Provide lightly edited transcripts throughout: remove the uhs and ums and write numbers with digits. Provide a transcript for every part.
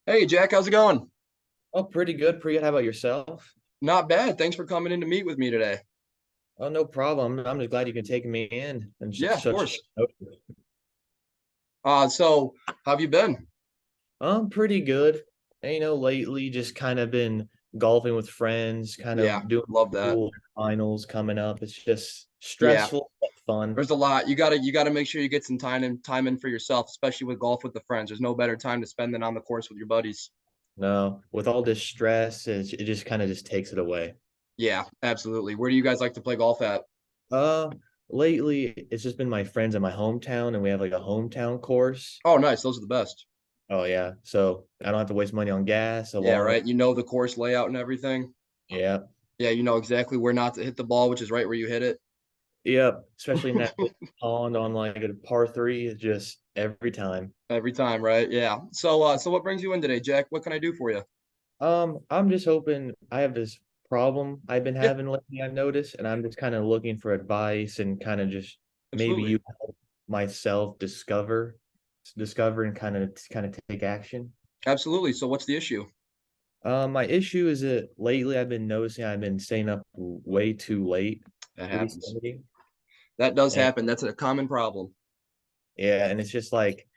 Hey Jack, how's it going? Oh, pretty good. Pretty good. How about yourself? Not bad. Thanks for coming in to meet with me today. Oh, no problem. I'm just glad you can take me in and Yeah, of such course. notice. So how have you been? Pretty good. And, lately just kind of been golfing with friends, kind Yeah, of doing love that. school finals coming up. It's just Yeah, stressful but fun. there's a lot. You gotta make sure you get some time in for yourself, especially with golf with the friends. There's no better time to spend than on the course with your buddies. No, with all this stress, it just kind of just takes it away. Yeah, absolutely. Where do you guys like to play golf at? Uh, Lately it's just been my friends in my hometown, and we have like a hometown course. Oh, nice. Those are the best. Oh yeah, so I don't have to waste money on gas. A Yeah, long, right. You know the course layout and everything. yeah. Yeah, you know exactly where not to hit the ball, which is right where you hit it. Yep, especially in that little pond on like a par three, it's just every time. Every time, right? Yeah. So what brings you in today, Jack? What can I do for you? I'm just hoping I have this problem I've been Yeah, having lately, I noticed, and I'm just kind of looking for advice and kind of just maybe absolutely. you help myself discover and kind of take action. Absolutely. So what's the issue? My issue is that lately I've been noticing I've been staying up way too late That happens. recently. That does And happen. That's a common problem. yeah, and it's just like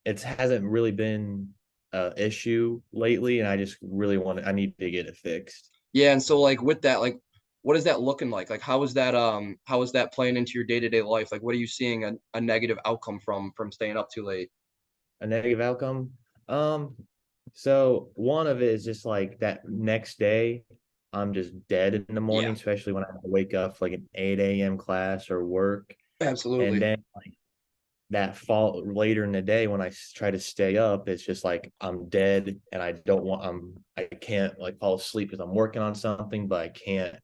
it hasn't really been a issue lately, and I just really I need to get it fixed. Yeah, and so like with that, like what is that looking like? Like how is that playing into your day-to-day life? Like what are you seeing a negative outcome from staying up too late? A negative outcome. Um, so one of it is just like that next day, I'm just dead in the Yeah, morning, especially when I have to wake up for like an 8 a.m. class or work. And absolutely. then like that fall later in the day when try to stay up, it's just like I'm dead and I can't like fall asleep because I'm working on something, but I can't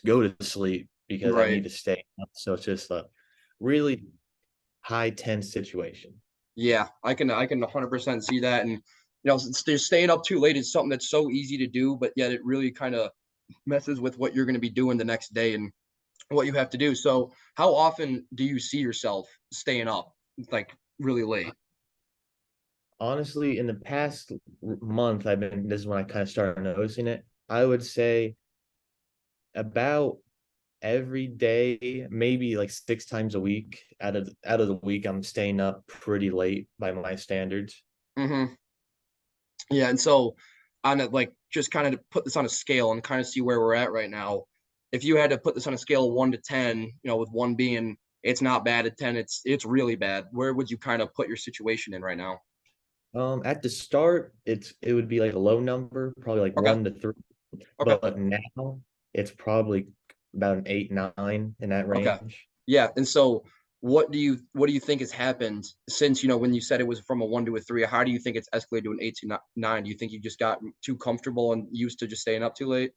go to sleep because I Right. need to stay up. So it's just a really high tense situation. Yeah, I can 100% see that. And they're staying up too late is something that's so easy to do, but yet it really kind of messes with what you're going to be doing the next day and what you have to do. So, how often do you see yourself staying up like really late? Honestly, in the past month, this is when I kind of started noticing it. I would say about every day, maybe like 6 times a week out of the week, I'm staying up pretty late by my standards. Mm-hmm. Yeah, and so on it, like just kind of put this on a scale and kind of see where we're at right now. If you had to put this on a scale of 1 to 10, with one being it's not bad, at 10 it's really bad. Where would you kind of put your situation in right now? At the start, it would be like a low number, probably like Okay, 1 to 3, okay, but now it's probably about an 8, 9 in that okay. range. Yeah, and so what do you think has happened since when you said it was from a 1 to a 3? How do you think it's escalated to an 8 to 9? Do you think you just got too comfortable and used to just staying up too late?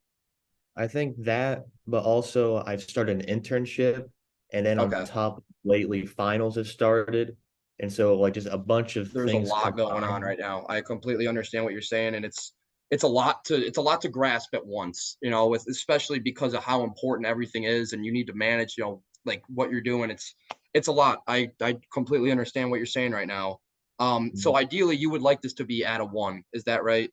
I think that, but also I've started an internship, and then on Okay. top, lately finals have started, and so like just a bunch of There's a things lot going on combined. right now. I completely understand what you're saying, and it's a lot to grasp at once. With especially because of how important everything is, and you need to manage. Like what you're doing. It's a lot. I completely understand what you're saying right now. So ideally, you would like this to be at a 1. Is that right?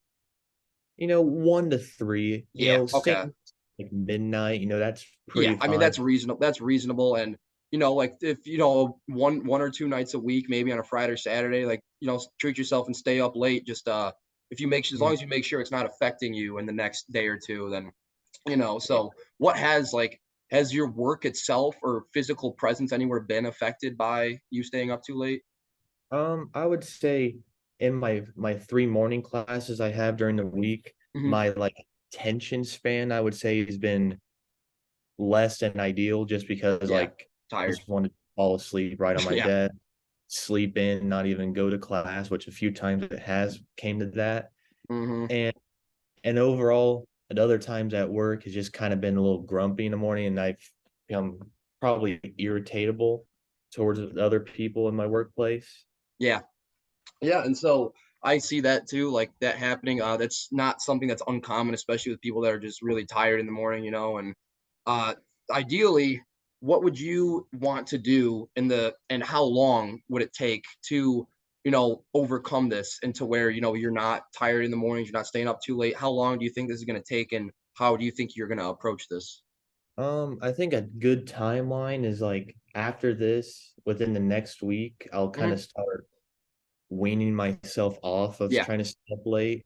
1 to 3. Yeah. Okay. Same like midnight. That's Yeah, pretty I mean fine. that's reasonable. That's reasonable, and like if one or two nights a week, maybe on a Friday or Saturday, like treat yourself and stay up late. Just if you make as long Mm. as you make sure it's not affecting you in the next day or two, then Yeah. So what has your work itself or physical presence anywhere been affected by you staying up too late? I would say in my 3 morning classes I have during the week, Hmm. my like attention span I would say has been less than ideal just because Yeah, like I tired. just want to fall asleep right on my Yeah. desk, sleep in, not even go to class, which a few times it has came to that. Hmm. And overall at other times at work has just kind of been a little grumpy in the morning and I've become probably irritatable towards other people in my workplace. Yeah. Yeah, and so I see that too, like that happening. That's not something that's uncommon, especially with people that are just really tired in the morning, and uh, ideally, what would you want to do and how long would it take to overcome this into where, you're not tired in the mornings, you're not staying up too late? How long do you think this is going to take, and how do you think you're going to approach this? I think a good timeline is like after this, within the next week, I'll kind Hmm. of start weaning myself off of Yeah. trying to stay up late,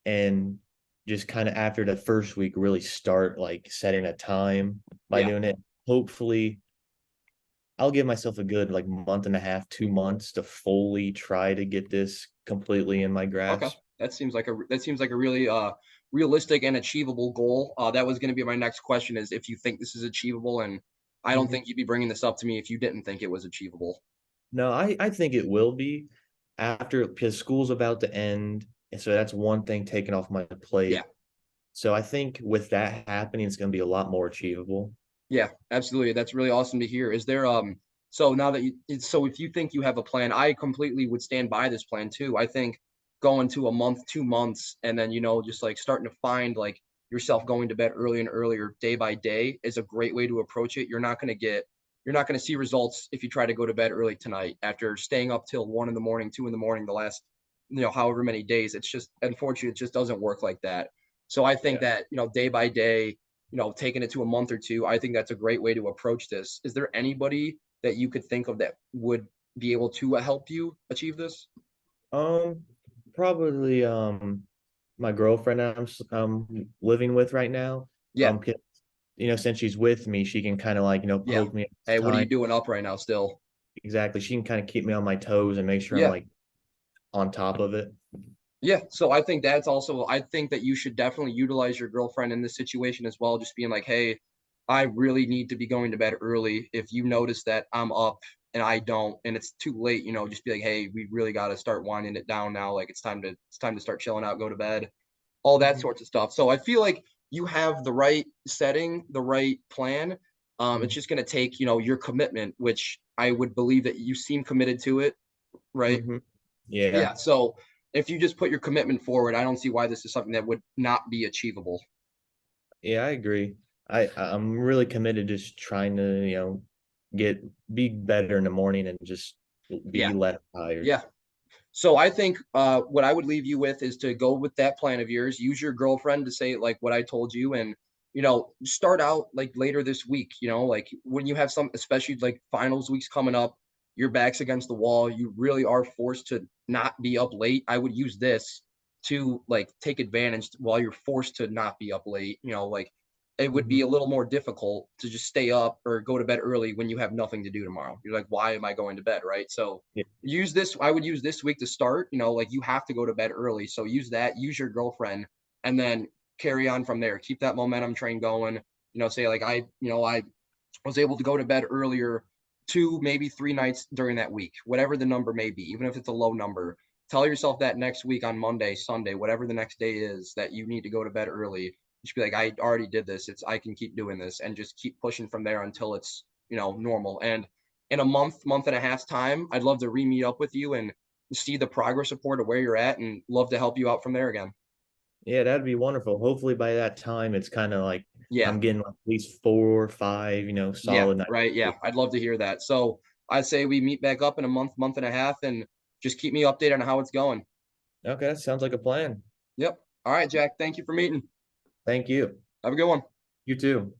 and just kind of after the first week really start like setting a time by Yeah. doing it. Hopefully, I'll give myself a good like month and a half, 2 months to fully try to get this completely in my Okay. grasp. That seems like a really realistic and achievable goal. That was going to be my next question, is if you think this is achievable, and I don't Mhm. think you'd be bringing this up to me if you didn't think it was achievable. No, I think it will be after because school's about to end, and so that's one thing taken off my Yeah. plate. So I think with that happening, it's going to be a lot more achievable. Yeah, absolutely. That's really awesome to hear. Is there so now that so if you think you have a plan, I completely would stand by this plan too. I think going to a month, 2 months, and then just like starting to find like yourself going to bed early and earlier day by day is a great way to approach it. You're not going to see results if you try to go to bed early tonight after staying up till 1 in the morning, 2 in the morning the last however many days. It's just unfortunate, it just doesn't work like that. So I think Yeah. that day by day, taking it to a month or two, I think that's a great way to approach this. Is there anybody that you could think of that would be able to help you achieve this? Um, Probably my girlfriend I'm living with right now. Yeah, 'Cause, since she's with me, she can kind of like yeah. poke me at this Hey, what are time. you doing up right now still? Exactly. She can kind of keep me on my toes and make sure I'm Yeah, like on top of it. yeah. So I think that you should definitely utilize your girlfriend in this situation as well. Just being like, hey, I really need to be going to bed early. If you notice that I'm up and I don't, and it's too late, just be like, hey, we really got to start winding it down now. Like it's time to start chilling out, go to bed, all that Mhm, sorts of stuff. So I feel like you have the right setting, the right plan. It's mhm, just going to take, your commitment, which I would believe that you seem committed to it, right? mhm. Yeah. Yeah. So if you just put your commitment forward, I don't see why this is something that would not be achievable. Yeah, I agree. I'm really committed to just trying to, get be better in the morning and just Yeah. be less tired. Yeah. So I think what I would leave you with is to go with that plan of yours. Use your girlfriend to say like what I told you, and start out like later this week. Like when you have some, especially like finals weeks coming up, your back's against the wall. You really are forced to not be up late. I would use this to like take advantage while you're forced to not be up late. Like it would Mhm. be a little more difficult to just stay up or go to bed early when you have nothing to do tomorrow. You're like, why am I going to bed, right? So Yeah. I would use this week to start, like you have to go to bed early, so use your girlfriend, and then carry on from there. Keep that momentum train going. Say like I was able to go to bed earlier 2, maybe 3 nights during that week, whatever the number may be, even if it's a low number. Tell yourself that next week on Monday, Sunday, whatever the next day is, that you need to go to bed early. Just be like, I already did this. I can keep doing this, and just keep pushing from there until it's, normal. And in a month and a half's time, I'd love to re-meet up with you and see the progress report of where you're at, and love to help you out from there again. Yeah, that'd be wonderful. Hopefully by that time it's kind of like Yeah. I'm getting like at least 4 or 5, Yeah, solid nights. right. Yeah, I'd love to hear that. So I'd say we meet back up in a month and a half, and just keep me updated on how it's going. Okay, that sounds like a plan. Yep. All right, Jack. Thank you for meeting. Thank you. Have a good one. You too.